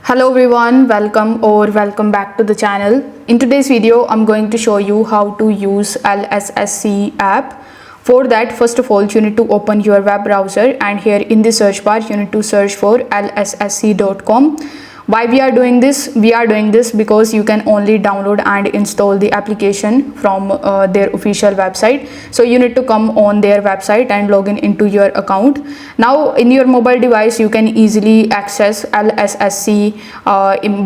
Hello everyone, welcome back to the channel. In today's video, I'm going to show you how to use LSSC app. For that, first of all, you need to open your web browser, and here in the search bar, you need to search for lssc.com. Why we are doing this? We are doing this because you can only download and install the application from their official website. So you need to come on their website and log in into your account. Now in your mobile device, you can easily access LSSC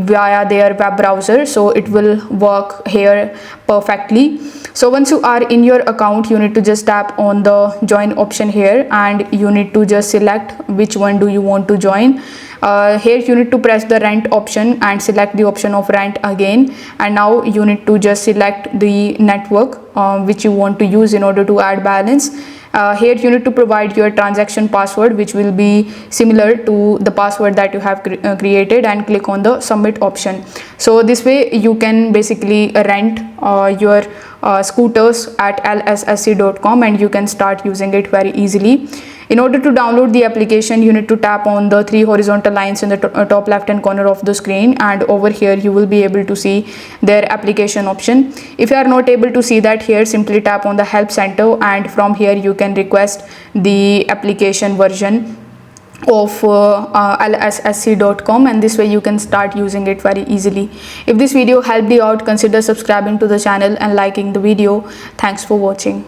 via their web browser. So it will work here perfectly. So once you are in your account, you need to just tap on the join option here, and you need to just select which one do you want to join. Here you need to press the rent option and select the option of rent again, and now you need to just select the network which you want to use in order to add balance. Here you need to provide your transaction password, which will be similar to the password that you have created, and click on the submit option. So this way you can basically rent your scooters at lssc.com, and you can start using it very easily. In order to download the application, you need to tap on the three horizontal lines in the top left hand corner of the screen, and over here you will be able to see their application option. If you are not able to see that here, simply tap on the help center, and from here you can request the application version of lssc.com, and this way you can start using it very easily. If this video helped you out, consider subscribing to the channel and liking the video. Thanks for watching.